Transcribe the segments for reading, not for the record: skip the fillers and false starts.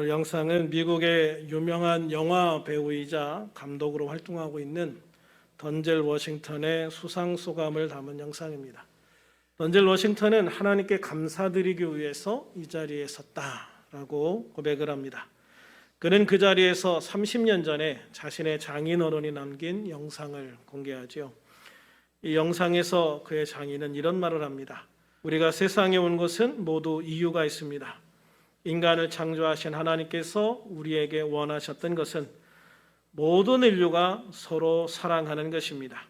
오늘 영상은 미국의 유명한 영화 배우이자 감독으로 활동하고 있는 던젤 워싱턴의 수상 소감을 담은 영상입니다. 던젤 워싱턴은 하나님께 감사드리기 위해서 이 자리에 섰다라고 고백을 합니다. 그는 그 자리에서 30년 전에 자신의 장인어른이 남긴 영상을 공개하죠. 이 영상에서 그의 장인은 이런 말을 합니다. 우리가 세상에 온 것은 모두 이유가 있습니다. 인간을 창조하신 하나님께서 우리에게 원하셨던 것은 모든 인류가 서로 사랑하는 것입니다.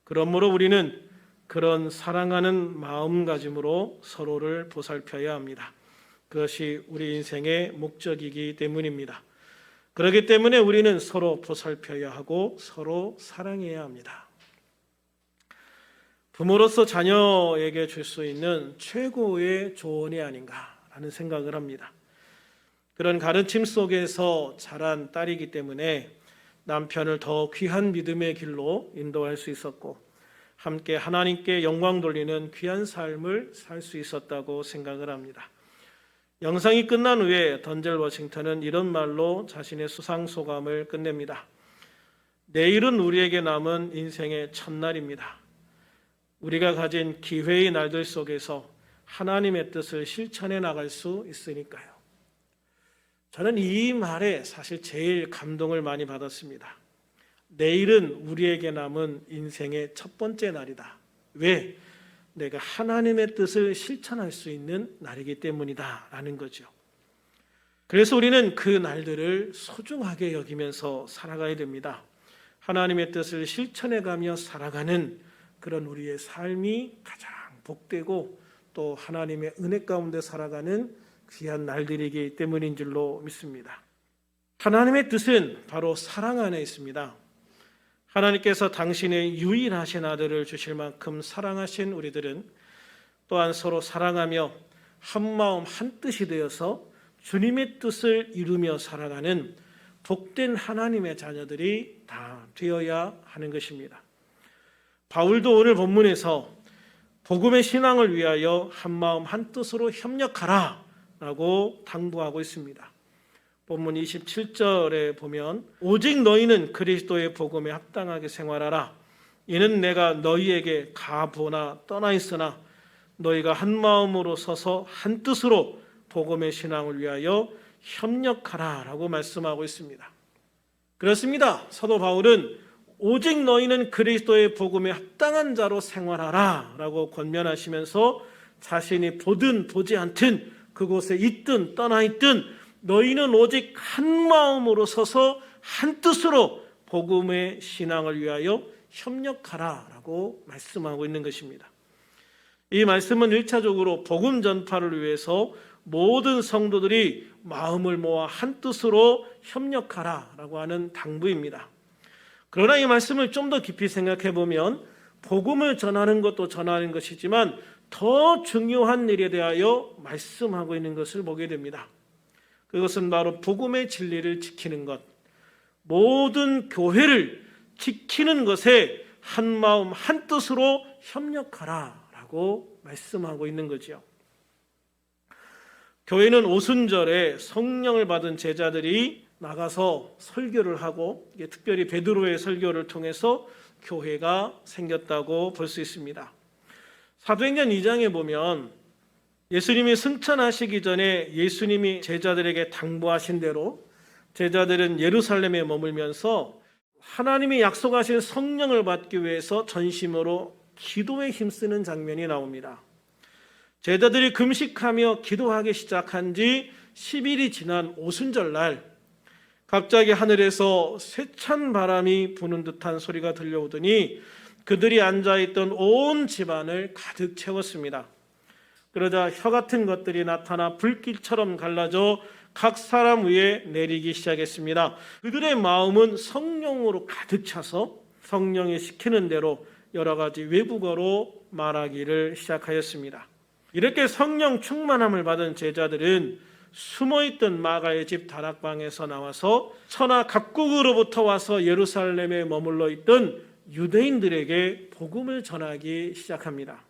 그러므로 우리는 그런 사랑하는 마음가짐으로 서로를 보살펴야 합니다. 그것이 우리 인생의 목적이기 때문입니다. 그렇기 때문에 우리는 서로 보살펴야 하고 서로 사랑해야 합니다. 부모로서 자녀에게 줄 수 있는 최고의 조언이 아닌가라는 생각을 합니다. 그런 가르침 속에서 자란 딸이기 때문에 남편을 더 귀한 믿음의 길로 인도할 수 있었고 함께 하나님께 영광 돌리는 귀한 삶을 살 수 있었다고 생각을 합니다. 영상이 끝난 후에 던젤 워싱턴은 이런 말로 자신의 수상 소감을 끝냅니다. 내일은 우리에게 남은 인생의 첫날입니다. 우리가 가진 기회의 날들 속에서 하나님의 뜻을 실천해 나갈 수 있으니까요. 저는 이 말에 사실 제일 감동을 많이 받았습니다. 내일은 우리에게 남은 인생의 첫 번째 날이다. 왜? 내가 하나님의 뜻을 실천할 수 있는 날이기 때문이다 라는 거죠. 그래서 우리는 그 날들을 소중하게 여기면서 살아가야 됩니다. 하나님의 뜻을 실천해가며 살아가는 그런 우리의 삶이 가장 복되고 또 하나님의 은혜 가운데 살아가는 귀한 날들이기 때문인 줄로 믿습니다. 하나님의 뜻은 바로 사랑 안에 있습니다. 하나님께서 당신의 유일하신 아들을 주실 만큼 사랑하신 우리들은 또한 서로 사랑하며 한마음 한뜻이 되어서 주님의 뜻을 이루며 살아가는 복된 하나님의 자녀들이 다 되어야 하는 것입니다. 바울도 오늘 본문에서 복음의 신앙을 위하여 한마음 한뜻으로 협력하라 라고 당부하고 있습니다. 본문 27절에 보면 오직 너희는 그리스도의 복음에 합당하게 생활하라. 이는 내가 너희에게 가보나 떠나 있으나 너희가 한 마음으로 서서 한 뜻으로 복음의 신앙을 위하여 협력하라 라고 말씀하고 있습니다. 그렇습니다. 사도 바울은 오직 너희는 그리스도의 복음에 합당한 자로 생활하라 라고 권면하시면서 자신이 보든 보지 않든 그곳에 있든 떠나 있든 너희는 오직 한 마음으로 서서 한 뜻으로 복음의 신앙을 위하여 협력하라 라고 말씀하고 있는 것입니다. 이 말씀은 1차적으로 복음 전파를 위해서 모든 성도들이 마음을 모아 한 뜻으로 협력하라 라고 하는 당부입니다. 그러나 이 말씀을 좀 더 깊이 생각해 보면 복음을 전하는 것도 전하는 것이지만 더 중요한 일에 대하여 말씀하고 있는 것을 보게 됩니다. 그것은 바로 복음의 진리를 지키는 것, 모든 교회를 지키는 것에 한 마음 한 뜻으로 협력하라 라고 말씀하고 있는 거죠. 교회는 오순절에 성령을 받은 제자들이 나가서 설교를 하고 특별히 베드로의 설교를 통해서 교회가 생겼다고 볼 수 있습니다. 사도행전 2장에 보면 예수님이 승천하시기 전에 예수님이 제자들에게 당부하신 대로 제자들은 예루살렘에 머물면서 하나님이 약속하신 성령을 받기 위해서 전심으로 기도에 힘쓰는 장면이 나옵니다. 제자들이 금식하며 기도하기 시작한 지 10일이 지난 오순절 날 갑자기 하늘에서 세찬 바람이 부는 듯한 소리가 들려오더니 그들이 앉아있던 온 집안을 가득 채웠습니다. 그러자 혀 같은 것들이 나타나 불길처럼 갈라져 각 사람 위에 내리기 시작했습니다. 그들의 마음은 성령으로 가득 차서 성령이 시키는 대로 여러 가지 외국어로 말하기를 시작하였습니다. 이렇게 성령 충만함을 받은 제자들은 숨어있던 마가의 집 다락방에서 나와서 천하 각국으로부터 와서 예루살렘에 머물러 있던 유대인들에게 복음을 전하기 시작합니다.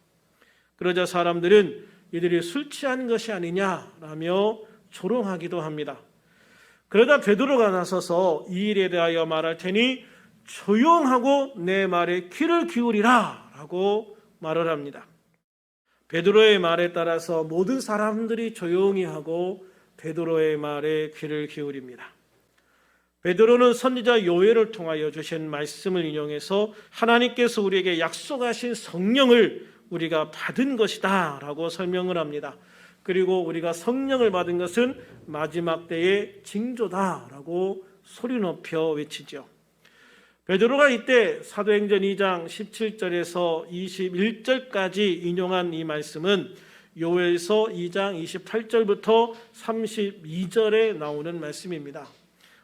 그러자 사람들은 이들이 술 취한 것이 아니냐라며 조롱하기도 합니다. 그러다 베드로가 나서서 이 일에 대하여 말할 테니 조용하고 내 말에 귀를 기울이라 라고 말을 합니다. 베드로의 말에 따라서 모든 사람들이 조용히 하고 베드로의 말에 귀를 기울입니다. 베드로는 선지자 요엘을 통하여 주신 말씀을 인용해서 하나님께서 우리에게 약속하신 성령을 우리가 받은 것이다 라고 설명을 합니다. 그리고 우리가 성령을 받은 것은 마지막 때의 징조다 라고 소리 높여 외치죠. 베드로가 이때 사도행전 2장 17절에서 21절까지 인용한 이 말씀은 요엘서 2장 28절부터 32절에 나오는 말씀입니다.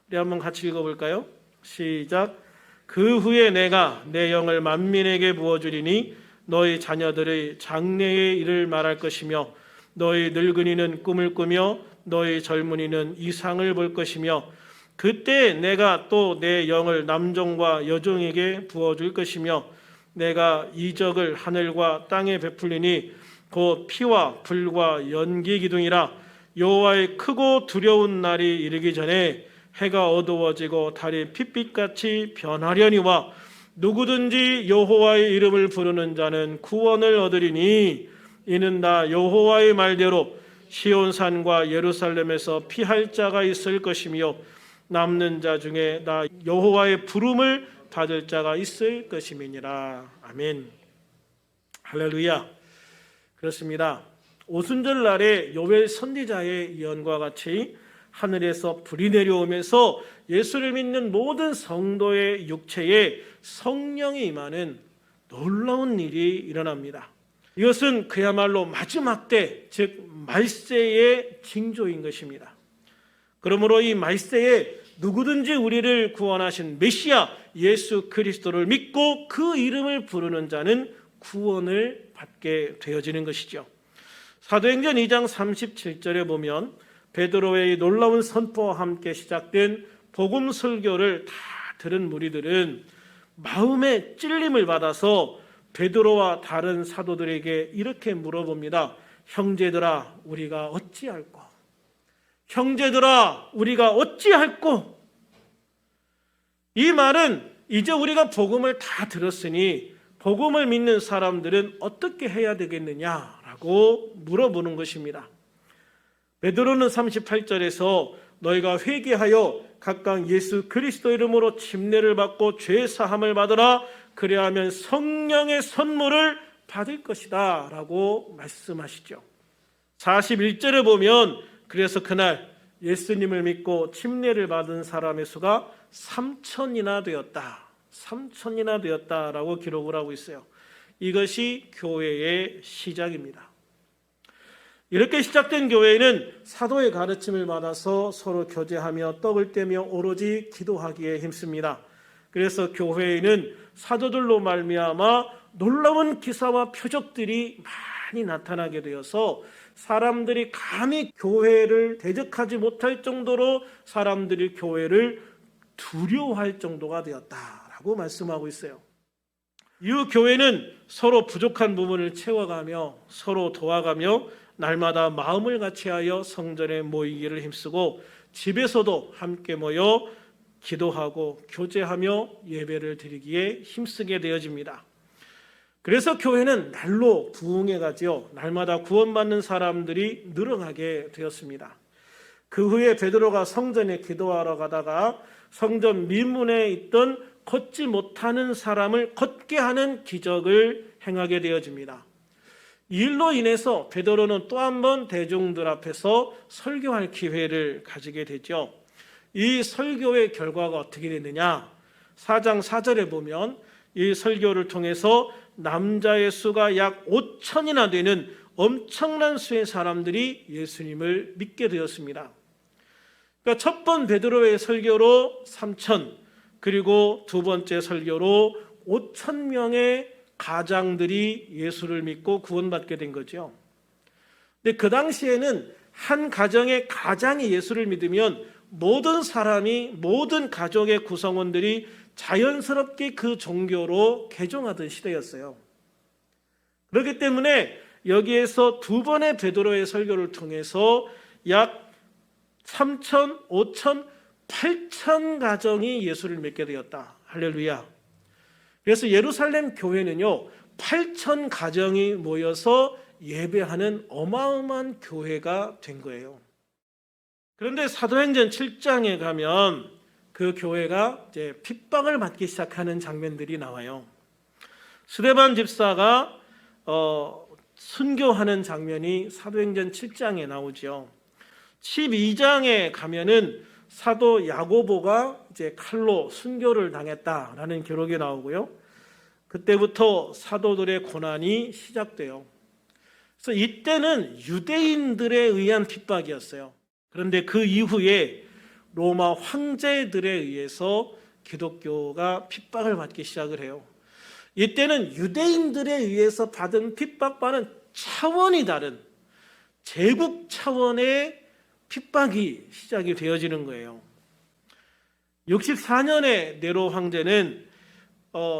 우리 한번 같이 읽어볼까요? 시작. 그 후에 내가 내 영을 만민에게 부어주리니 너희 자녀들의 장래의 일을 말할 것이며 너희 늙은이는 꿈을 꾸며 너희 젊은이는 이상을 볼 것이며 그때 내가 또 내 영을 남종과 여종에게 부어줄 것이며 내가 이적을 하늘과 땅에 베풀리니 곧 피와 불과 연기 기둥이라 여호와의 크고 두려운 날이 이르기 전에 해가 어두워지고 달이 핏빛같이 변하려니와 누구든지 여호와의 이름을 부르는 자는 구원을 얻으리니 이는 다 여호와의 말대로 시온산과 예루살렘에서 피할 자가 있을 것이며 남는 자 중에 나 여호와의 부름을 받을 자가 있을 것임이니라. 아멘. 할렐루야. 그렇습니다. 오순절 날에 요엘 선지자의 예언과 같이 하늘에서 불이 내려오면서 예수를 믿는 모든 성도의 육체에 성령이 임하는 놀라운 일이 일어납니다. 이것은 그야말로 마지막 때, 즉 말세의 징조인 것입니다. 그러므로 이 말세에 누구든지 우리를 구원하신 메시아 예수 그리스도를 믿고 그 이름을 부르는 자는 구원을 받게 되어지는 것이죠. 사도행전 2장 37절에 보면 베드로의 놀라운 선포와 함께 시작된 복음 설교를 다 들은 무리들은 마음의 찔림을 받아서 베드로와 다른 사도들에게 이렇게 물어봅니다. 형제들아 우리가 어찌할꼬? 형제들아 우리가 어찌할꼬? 이 말은 이제 우리가 복음을 다 들었으니 복음을 믿는 사람들은 어떻게 해야 되겠느냐라고 물어보는 것입니다. 베드로는 38절에서 너희가 회개하여 각각 예수 그리스도 이름으로 침례를 받고 죄 사함을 받으라 그리하면 성령의 선물을 받을 것이다 라고 말씀하시죠. 41절에 보면 그래서 그날 예수님을 믿고 침례를 받은 사람의 수가 3천이나 되었다. 3천이나 되었다라고 기록을 하고 있어요. 이것이 교회의 시작입니다. 이렇게 시작된 교회는 사도의 가르침을 받아서 서로 교제하며 떡을 떼며 오로지 기도하기에 힘씁니다. 그래서 교회에는 사도들로 말미암아 놀라운 기사와 표적들이 많이 나타나게 되어서 사람들이 감히 교회를 대적하지 못할 정도로 사람들이 교회를 두려워할 정도가 되었다라고 말씀하고 있어요. 이후 교회는 서로 부족한 부분을 채워가며 서로 도와가며 날마다 마음을 같이하여 성전에 모이기를 힘쓰고 집에서도 함께 모여 기도하고 교제하며 예배를 드리기에 힘쓰게 되어집니다. 그래서 교회는 날로 부흥해가지요. 날마다 구원받는 사람들이 늘어나게 되었습니다. 그 후에 베드로가 성전에 기도하러 가다가 성전 미문에 있던 걷지 못하는 사람을 걷게 하는 기적을 행하게 되어집니다. 이 일로 인해서 베드로는 또 한 번 대중들 앞에서 설교할 기회를 가지게 되죠. 이 설교의 결과가 어떻게 됐느냐? 4장 4절에 보면 이 설교를 통해서 남자의 수가 약 5천이나 되는 엄청난 수의 사람들이 예수님을 믿게 되었습니다. 그러니까 첫 번 베드로의 설교로 3천, 그리고 두 번째 설교로 5천 명의 가장들이 예수를 믿고 구원받게 된 거죠. 근데 그 당시에는 한 가정의 가장이 예수를 믿으면 모든 사람이, 모든 가족의 구성원들이 자연스럽게 그 종교로 개종하던 시대였어요. 그렇기 때문에 여기에서 두 번의 베드로의 설교를 통해서 약 3천, 5천, 8천 가정이 예수를 믿게 되었다. 할렐루야. 그래서 예루살렘 교회는요, 8천 가정이 모여서 예배하는 어마어마한 교회가 된 거예요. 그런데 사도행전 7장에 가면 그 교회가 이제 핍박을 받기 시작하는 장면들이 나와요. 스데반 집사가 순교하는 장면이 사도행전 7장에 나오죠. 12장에 가면은 사도 야고보가 이제 칼로 순교를 당했다라는 기록이 나오고요. 그때부터 사도들의 고난이 시작돼요. 그래서 이때는 유대인들에 의한 핍박이었어요. 그런데 그 이후에 로마 황제들에 의해서 기독교가 핍박을 받기 시작을 해요. 이때는 유대인들에 의해서 받은 핍박과는 차원이 다른 제국 차원의 핍박이 시작이 되어지는 거예요. 64년에 네로 황제는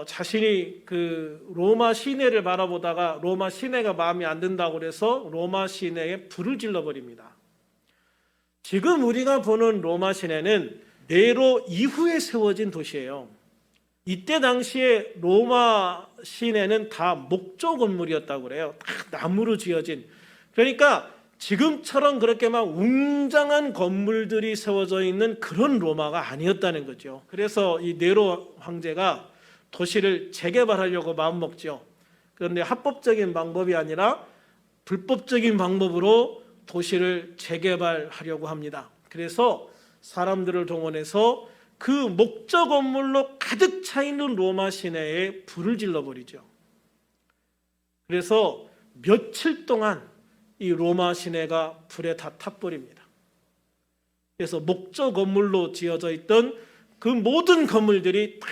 자신이 그 로마 시내를 바라보다가 로마 시내가 마음에 안 든다고 그래서 로마 시내에 불을 질러버립니다. 지금 우리가 보는 로마 시내는 네로 이후에 세워진 도시예요. 이때 당시에 로마 시내는 다 목조 건물이었다고 그래요. 다 나무로 지어진. 그러니까 지금처럼 그렇게 막 웅장한 건물들이 세워져 있는 그런 로마가 아니었다는 거죠. 그래서 이 네로 황제가 도시를 재개발하려고 마음먹죠. 그런데 합법적인 방법이 아니라 불법적인 방법으로 도시를 재개발하려고 합니다. 그래서 사람들을 동원해서 그 목조 건물로 가득 차 있는 로마 시내에 불을 질러버리죠. 그래서 며칠 동안 이 로마 시내가 불에 다 타버립니다. 그래서 목조 건물로 지어져 있던 그 모든 건물들이 다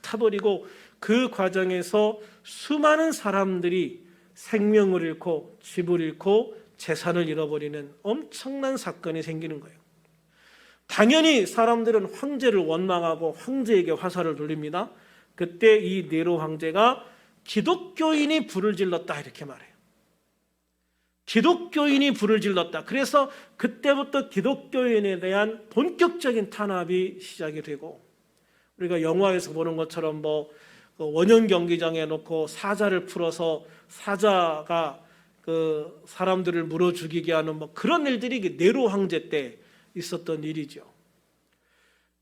타버리고 그 과정에서 수많은 사람들이 생명을 잃고 집을 잃고 재산을 잃어버리는 엄청난 사건이 생기는 거예요. 당연히 사람들은 황제를 원망하고 황제에게 화살을 돌립니다. 그때 이 네로 황제가 기독교인이 불을 질렀다 이렇게 말해요. 기독교인이 불을 질렀다. 그래서 그때부터 기독교인에 대한 본격적인 탄압이 시작이 되고, 우리가 영화에서 보는 것처럼 원형 경기장에 놓고 사자를 풀어서 사자가 그 사람들을 물어 죽이게 하는 그런 일들이 네로 황제 때 있었던 일이죠.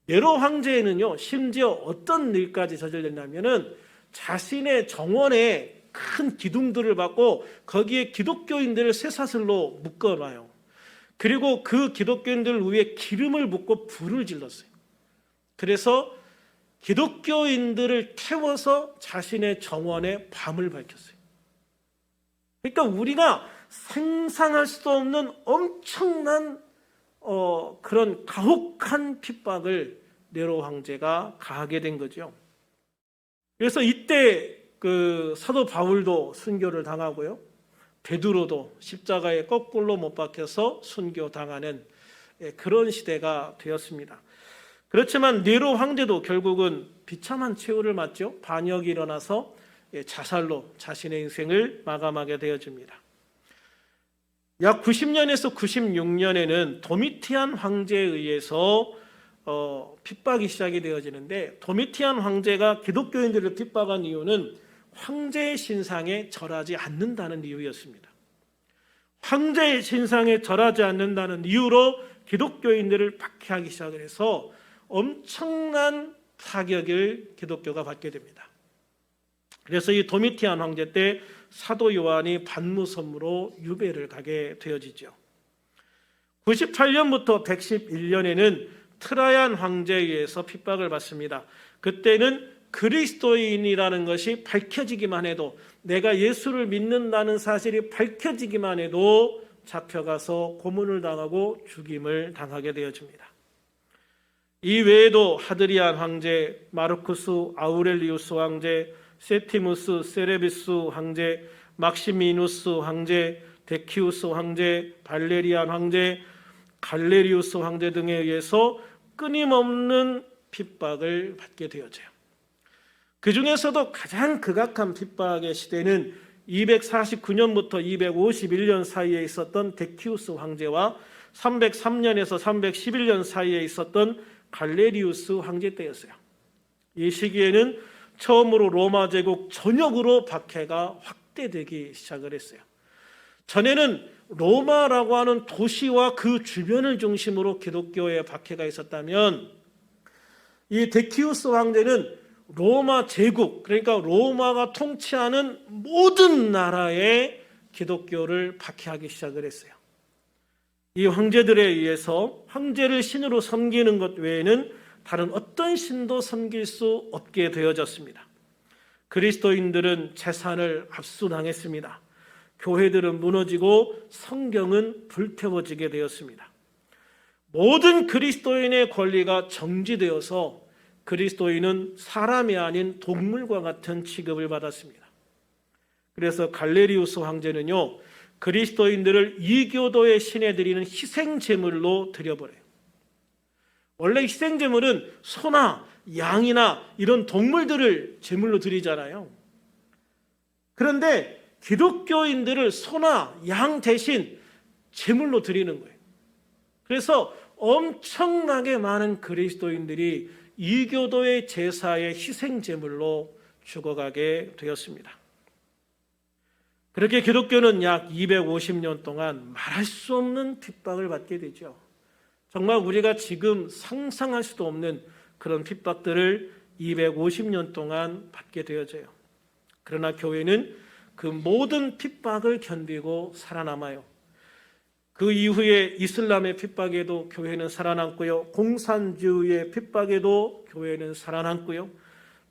네로 황제는요, 심지어 어떤 일까지 저질렀냐면은 자신의 정원에 큰 기둥들을 받고 거기에 기독교인들을 쇠사슬로 묶어놔요. 그리고 그 기독교인들 위에 기름을 붓고 불을 질렀어요. 그래서 기독교인들을 태워서 자신의 정원에 밤을 밝혔어요. 그러니까 우리가 상상할 수 없는 엄청난 그런 가혹한 핍박을 네로 황제가 가하게 된 거죠. 그래서 이때 그 사도 바울도 순교를 당하고요, 베드로도 십자가에 거꾸로 못 박혀서 순교당하는 그런 시대가 되었습니다. 그렇지만 네로 황제도 결국은 비참한 최후를 맞죠. 반역이 일어나서 자살로 자신의 인생을 마감하게 되어집니다. 약 90년에서 96년에는 도미티안 황제에 의해서 핍박이 시작이 되어지는데, 도미티안 황제가 기독교인들을 핍박한 이유는 황제의 신상에 절하지 않는다는 이유였습니다. 황제의 신상에 절하지 않는다는 이유로 기독교인들을 박해하기 시작을 해서 엄청난 타격을 기독교가 받게 됩니다. 그래서 이 도미티안 황제 때 사도 요한이 반무섬으로 유배를 가게 되어지죠. 98년부터 111년에는 트라얀 황제에 의해서 핍박을 받습니다. 그때는 그리스도인이라는 것이 밝혀지기만 해도, 내가 예수를 믿는다는 사실이 밝혀지기만 해도 잡혀가서 고문을 당하고 죽임을 당하게 되어집니다. 이 외에도 하드리안 황제, 마르쿠스 아우렐리우스 황제, 세티무스 세레비스 황제, 막시미누스 황제, 데키우스 황제, 발레리안 황제, 갈레리우스 황제 등에 의해서 끊임없는 핍박을 받게 되어져요. 그 중에서도 가장 극악한 핍박의 시대는 249년부터 251년 사이에 있었던 데키우스 황제와 303년에서 311년 사이에 있었던 갈레리우스 황제 때였어요. 이 시기에는 처음으로 로마 제국 전역으로 박해가 확대되기 시작을 했어요. 전에는 로마라고 하는 도시와 그 주변을 중심으로 기독교의 박해가 있었다면, 이 데키우스 황제는 로마 제국, 그러니까 로마가 통치하는 모든 나라에 기독교를 박해하기 시작을 했어요. 이 황제들에 의해서 황제를 신으로 섬기는 것 외에는 다른 어떤 신도 섬길 수 없게 되어졌습니다. 그리스도인들은 재산을 압수당했습니다. 교회들은 무너지고 성경은 불태워지게 되었습니다. 모든 그리스도인의 권리가 정지되어서 그리스도인은 사람이 아닌 동물과 같은 취급을 받았습니다. 그래서 갈레리우스 황제는요, 그리스도인들을 이교도의 신에 드리는 희생제물로 드려버려요. 원래 희생제물은 소나 양이나 이런 동물들을 제물로 드리잖아요. 그런데 기독교인들을 소나 양 대신 제물로 드리는 거예요. 그래서 엄청나게 많은 그리스도인들이 이교도의 제사의 희생제물로 죽어가게 되었습니다. 그렇게 기독교는 약 250년 동안 말할 수 없는 핍박을 받게 되죠. 정말 우리가 지금 상상할 수도 없는 그런 핍박들을 250년 동안 받게 되어져요. 그러나 교회는 그 모든 핍박을 견디고 살아남아요. 그 이후에 이슬람의 핍박에도 교회는 살아남고요. 공산주의의 핍박에도 교회는 살아남고요.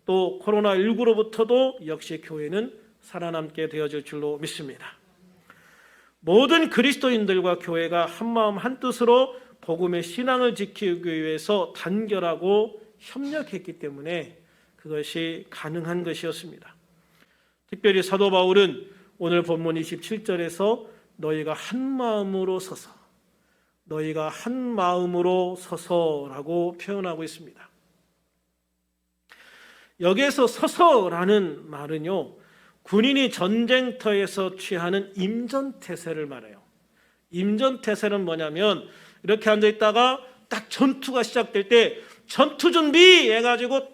또 코로나19로부터도 역시 교회는 살아남게 되어질 줄로 믿습니다. 모든 그리스도인들과 교회가 한마음 한뜻으로 복음의 신앙을 지키기 위해서 단결하고 협력했기 때문에 그것이 가능한 것이었습니다. 특별히 사도 바울은 오늘 본문 27절에서 너희가 한 마음으로 서서, 너희가 한 마음으로 서서라고 표현하고 있습니다. 여기에서 서서라는 말은요, 군인이 전쟁터에서 취하는 임전태세를 말해요. 임전태세는 뭐냐면 이렇게 앉아있다가 딱 전투가 시작될 때 전투 준비 해가지고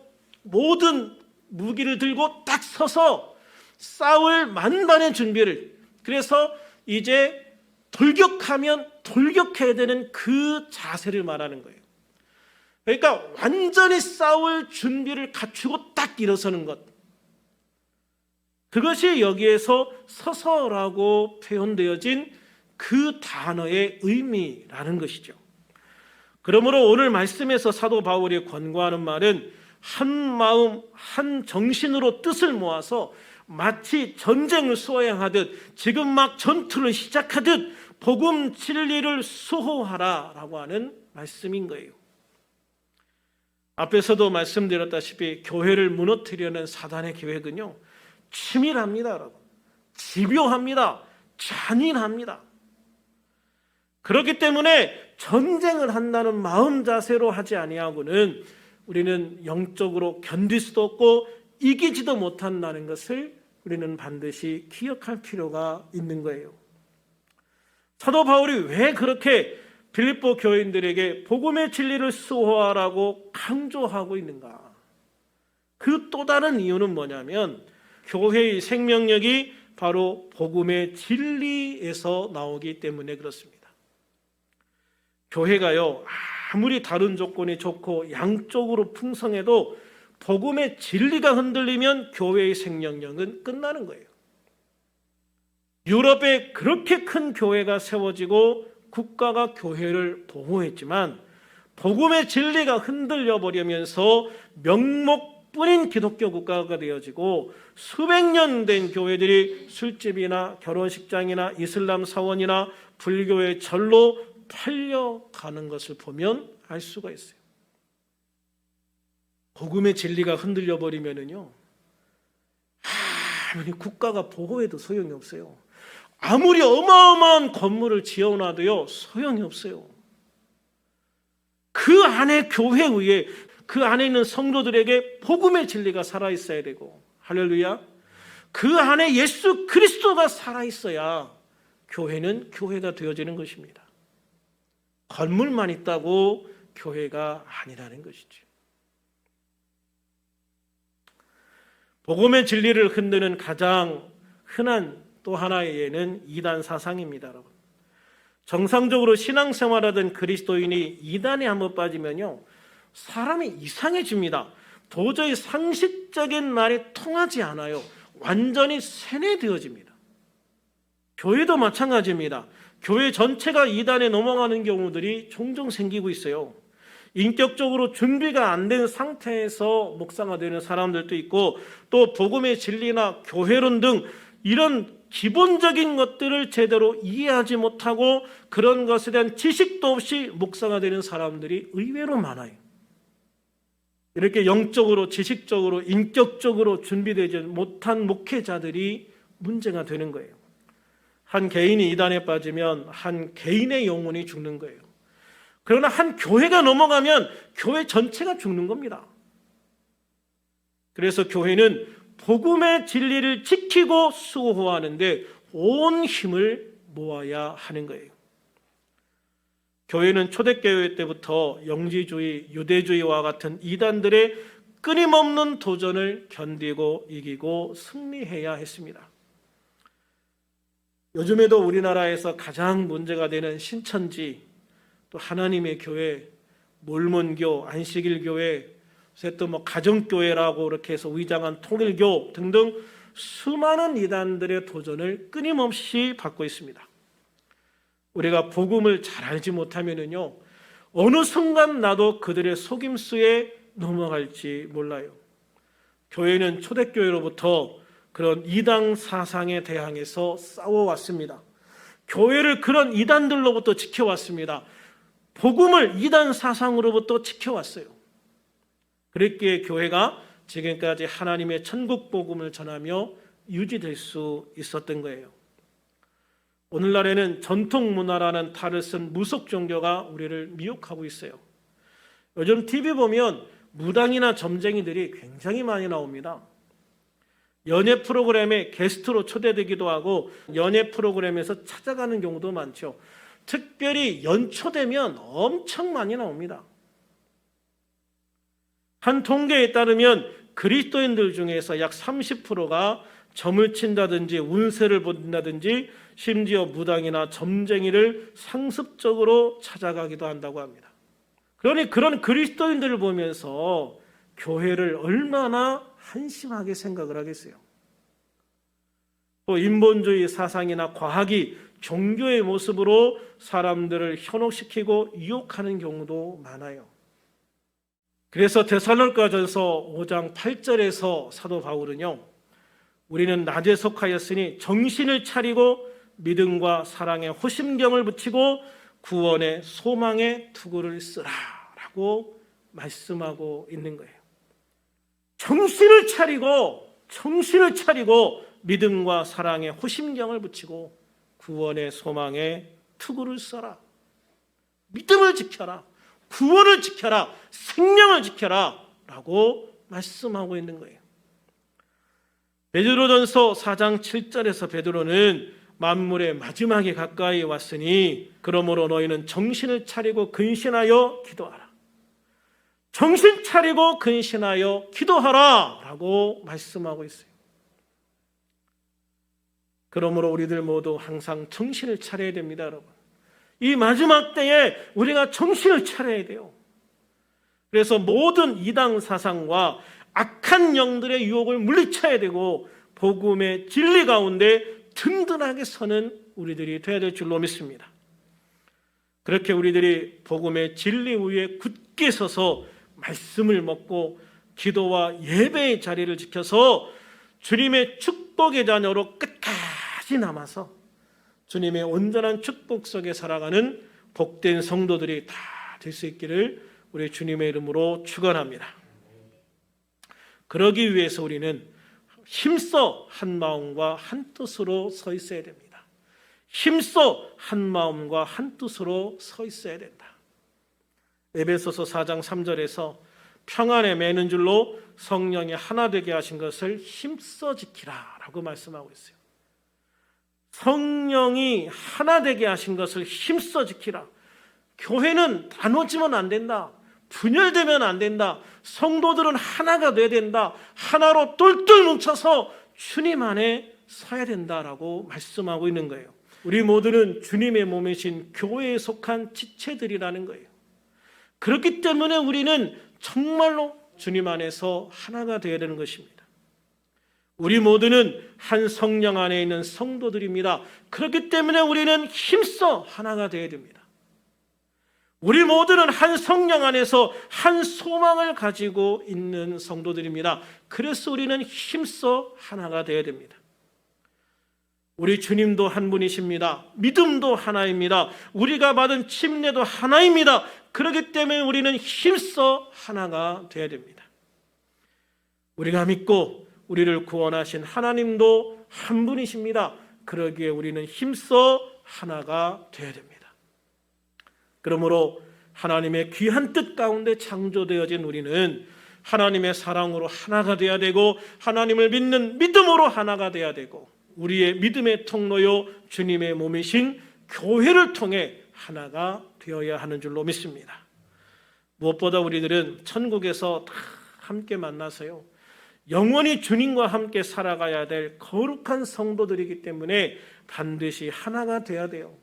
모든 무기를 들고 딱 서서 싸울 만반의 준비를, 그래서 이제 돌격하면 돌격해야 되는 그 자세를 말하는 거예요. 그러니까 완전히 싸울 준비를 갖추고 딱 일어서는 것, 그것이 여기에서 서서라고 표현되어진 그 단어의 의미라는 것이죠. 그러므로 오늘 말씀에서 사도 바울이 권고하는 말은 한 마음 한 정신으로 뜻을 모아서 마치 전쟁을 수행하듯 지금 막 전투를 시작하듯 복음 진리를 수호하라 라고 하는 말씀인 거예요. 앞에서도 말씀드렸다시피 교회를 무너뜨리려는 사단의 계획은요, 치밀합니다, 여러분. 집요합니다. 잔인합니다. 그렇기 때문에 전쟁을 한다는 마음 자세로 하지 아니하고는 우리는 영적으로 견딜 수도 없고 이기지도 못한다는 것을 우리는 반드시 기억할 필요가 있는 거예요. 사도 바울이 왜 그렇게 빌립보 교인들에게 복음의 진리를 수호하라고 강조하고 있는가? 그 또 다른 이유는 뭐냐면 교회의 생명력이 바로 복음의 진리에서 나오기 때문에 그렇습니다. 교회가요, 아무리 다른 조건이 좋고 양쪽으로 풍성해도 복음의 진리가 흔들리면 교회의 생명력은 끝나는 거예요. 유럽에 그렇게 큰 교회가 세워지고 국가가 교회를 보호했지만 복음의 진리가 흔들려 버리면서 명목뿐인 기독교 국가가 되어지고 수백 년 된 교회들이 술집이나 결혼식장이나 이슬람 사원이나 불교의 절로 팔려가는 것을 보면 알 수가 있어요. 복음의 진리가 흔들려 버리면은요, 아무리 국가가 보호해도 소용이 없어요. 아무리 어마어마한 건물을 지어놔도요, 소용이 없어요. 그 안에 교회의에 그 안에 있는 성도들에게 복음의 진리가 살아있어야 되고, 할렐루야, 그 안에 예수 그리스도가 살아있어야 교회는 교회가 되어지는 것입니다. 건물만 있다고 교회가 아니라는 것이죠. 복음의 진리를 흔드는 가장 흔한 또 하나의 예는 이단 사상입니다, 여러분. 정상적으로 신앙생활하던 그리스도인이 이단에 한번 빠지면요, 사람이 이상해집니다. 도저히 상식적인 말이 통하지 않아요. 완전히 세뇌되어집니다. 교회도 마찬가지입니다. 교회 전체가 이단에 넘어가는 경우들이 종종 생기고 있어요. 인격적으로 준비가 안 된 상태에서 목사가 되는 사람들도 있고, 또 복음의 진리나 교회론 등 이런 기본적인 것들을 제대로 이해하지 못하고 그런 것에 대한 지식도 없이 목사가 되는 사람들이 의외로 많아요. 이렇게 영적으로, 지식적으로, 인격적으로 준비되지 못한 목회자들이 문제가 되는 거예요. 한 개인이 이단에 빠지면 한 개인의 영혼이 죽는 거예요. 그러나 한 교회가 넘어가면 교회 전체가 죽는 겁니다. 그래서 교회는 복음의 진리를 지키고 수호하는데 온 힘을 모아야 하는 거예요. 교회는 초대교회 때부터 영지주의, 유대주의와 같은 이단들의 끊임없는 도전을 견디고 이기고 승리해야 했습니다. 요즘에도 우리나라에서 가장 문제가 되는 신천지, 또 하나님의 교회, 몰몬교, 안식일교회, 또 가정교회라고 이렇게 해서 위장한 통일교 등등 수많은 이단들의 도전을 끊임없이 받고 있습니다. 우리가 복음을 잘 알지 못하면요, 어느 순간 나도 그들의 속임수에 넘어갈지 몰라요. 교회는 초대교회로부터 그런 이단 사상에 대항해서 싸워왔습니다. 교회를 그런 이단들로부터 지켜왔습니다. 복음을 이단 사상으로부터 지켜왔어요. 그랬기에 교회가 지금까지 하나님의 천국 복음을 전하며 유지될 수 있었던 거예요. 오늘날에는 전통 문화라는 탈을 쓴 무속 종교가 우리를 미혹하고 있어요. 요즘 TV 보면 무당이나 점쟁이들이 굉장히 많이 나옵니다. 연예 프로그램에 게스트로 초대되기도 하고 연예 프로그램에서 찾아가는 경우도 많죠. 특별히 연초되면 엄청 많이 나옵니다. 한 통계에 따르면 그리스도인들 중에서 약 30%가 점을 친다든지 운세를 본다든지 심지어 무당이나 점쟁이를 상습적으로 찾아가기도 한다고 합니다. 그러니 그런 그리스도인들을 보면서 교회를 얼마나 한심하게 생각을 하겠어요. 또 인본주의 사상이나 과학이 종교의 모습으로 사람들을 현혹시키고 유혹하는 경우도 많아요. 그래서 데살로니가전서 5장 8절에서 사도 바울은요, 우리는 낮에 속하였으니 정신을 차리고 믿음과 사랑에 호심경을 붙이고 구원의 소망의 투구를 쓰라라고 말씀하고 있는 거예요. 정신을 차리고 믿음과 사랑에 호심경을 붙이고 구원의 소망에 투구를 써라. 믿음을 지켜라. 구원을 지켜라. 생명을 지켜라. 라고 말씀하고 있는 거예요. 베드로전서 4장 7절에서 베드로는 만물의 마지막에 가까이 왔으니 그러므로 너희는 정신을 차리고 근신하여 기도하라. 정신 차리고 근신하여 기도하라 라고 말씀하고 있어요. 그러므로 우리들 모두 항상 정신을 차려야 됩니다, 여러분. 이 마지막 때에 우리가 정신을 차려야 돼요. 그래서 모든 이단 사상과 악한 영들의 유혹을 물리쳐야 되고 복음의 진리 가운데 든든하게 서는 우리들이 되어야 될 줄로 믿습니다. 그렇게 우리들이 복음의 진리 위에 굳게 서서 말씀을 먹고 기도와 예배의 자리를 지켜서 주님의 축복의 자녀로 끝까지 남아서 주님의 온전한 축복 속에 살아가는 복된 성도들이 다 될 수 있기를 우리 주님의 이름으로 축원합니다. 그러기 위해서 우리는 힘써 한 마음과 한 뜻으로 서 있어야 됩니다. 힘써 한 마음과 한 뜻으로 서 있어야 된다. 에베소서 4장 3절에서 평안에 매는 줄로 성령이 하나 되게 하신 것을 힘써 지키라 라고 말씀하고 있어요. 성령이 하나 되게 하신 것을 힘써 지키라. 교회는 나눠지면 안 된다. 분열되면 안 된다. 성도들은 하나가 돼야 된다. 하나로 똘똘 뭉쳐서 주님 안에 서야 된다라고 말씀하고 있는 거예요. 우리 모두는 주님의 몸이신 교회에 속한 지체들이라는 거예요. 그렇기 때문에 우리는 정말로 주님 안에서 하나가 되어야 되는 것입니다. 우리 모두는 한 성령 안에 있는 성도들입니다. 그렇기 때문에 우리는 힘써 하나가 되어야 됩니다. 우리 모두는 한 성령 안에서 한 소망을 가지고 있는 성도들입니다. 그래서 우리는 힘써 하나가 되어야 됩니다. 우리 주님도 한 분이십니다. 믿음도 하나입니다. 우리가 받은 침례도 하나입니다. 그렇기 때문에 우리는 힘써 하나가 되어야 됩니다. 우리가 믿고 우리를 구원하신 하나님도 한 분이십니다. 그러기에 우리는 힘써 하나가 되어야 됩니다. 그러므로 하나님의 귀한 뜻 가운데 창조되어진 우리는 하나님의 사랑으로 하나가 되어야 되고, 하나님을 믿는 믿음으로 하나가 되어야 되고, 우리의 믿음의 통로요 주님의 몸이신 교회를 통해 하나가 되어야 하는 줄로 믿습니다. 무엇보다 우리들은 천국에서 다 함께 만나서요, 영원히 주님과 함께 살아가야 될 거룩한 성도들이기 때문에 반드시 하나가 돼야 돼요.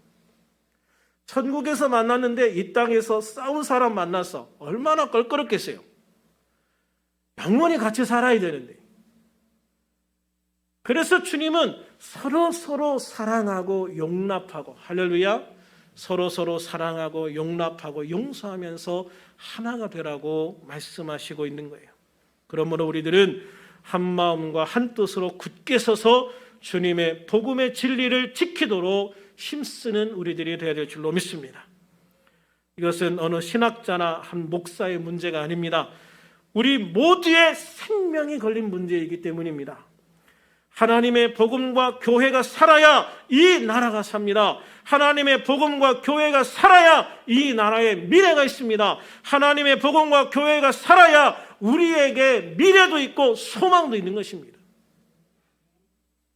천국에서 만났는데 이 땅에서 싸운 사람 만나서 얼마나 껄끄럽겠어요. 영원히 같이 살아야 되는데. 그래서 주님은 서로 사랑하고 용납하고, 할렐루야, 서로 사랑하고 용납하고 용서하면서 하나가 되라고 말씀하시고 있는 거예요. 그러므로 우리들은 한 마음과 한 뜻으로 굳게 서서 주님의 복음의 진리를 지키도록 힘쓰는 우리들이 되어야 될 줄로 믿습니다. 이것은 어느 신학자나 한 목사의 문제가 아닙니다. 우리 모두의 생명이 걸린 문제이기 때문입니다. 하나님의 복음과 교회가 살아야 이 나라가 삽니다. 하나님의 복음과 교회가 살아야 이 나라에 미래가 있습니다. 하나님의 복음과 교회가 살아야 우리에게 미래도 있고 소망도 있는 것입니다.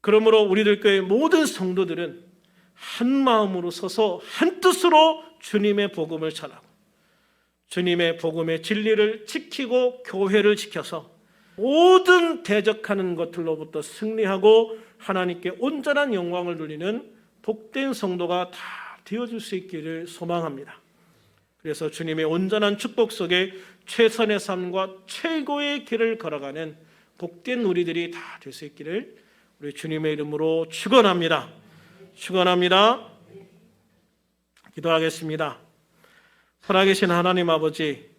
그러므로 우리들 교회 모든 성도들은 한 마음으로 서서 한 뜻으로 주님의 복음을 전하고, 주님의 복음의 진리를 지키고 교회를 지켜서 모든 대적하는 것들로부터 승리하고 하나님께 온전한 영광을 돌리는 복된 성도가 다 되어줄 수 있기를 소망합니다. 그래서 주님의 온전한 축복 속에 최선의 삶과 최고의 길을 걸어가는 복된 우리들이 다 될 수 있기를 우리 주님의 이름으로 축원합니다. 축원합니다. 기도하겠습니다. 살아계신 하나님 아버지,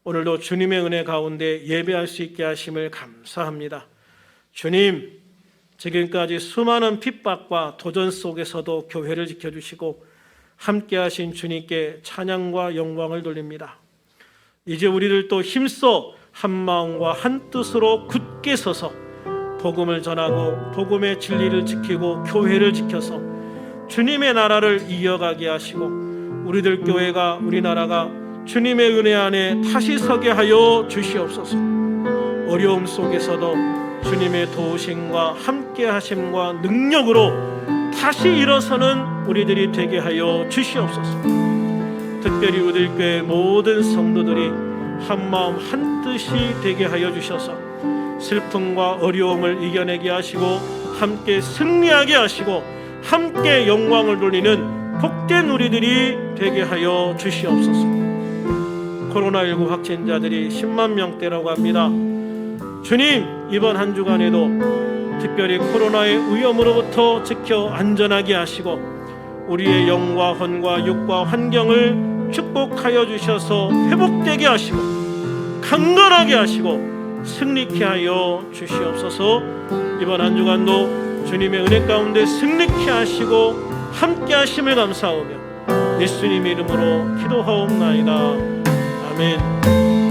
오늘도 주님의 은혜 가운데 예배할 수 있게 하심을 감사합니다. 주님, 지금까지 수많은 핍박과 도전 속에서도 교회를 지켜주시고 함께 하신 주님께 찬양과 영광을 돌립니다. 이제 우리들도 힘써 한 마음과 한 뜻으로 굳게 서서 복음을 전하고 복음의 진리를 지키고 교회를 지켜서 주님의 나라를 이어가게 하시고, 우리들 교회가, 우리나라가 주님의 은혜 안에 다시 서게 하여 주시옵소서. 어려움 속에서도 주님의 도우심과 함께 하심과 능력으로 다시 일어서는 우리들이 되게 하여 주시옵소서. 특별히 우리들 교회 모든 성도들이 한 마음 한 뜻이 되게 하여 주셔서 슬픔과 어려움을 이겨내게 하시고 함께 승리하게 하시고 함께 영광을 돌리는 복된 우리들이 되게 하여 주시옵소서. 코로나19 확진자들이 10만 명대라고 합니다. 주님, 이번 한 주간에도 특별히 코로나의 위험으로부터 지켜 안전하게 하시고 우리의 영과 혼과 육과 환경을 축복하여 주셔서 회복되게 하시고 강건하게 하시고 승리케 하여 주시옵소서. 이번 한 주간도 주님의 은혜 가운데 승리케 하시고 함께 하심을 감사하며 예수님의 이름으로 기도하옵나이다. 아멘.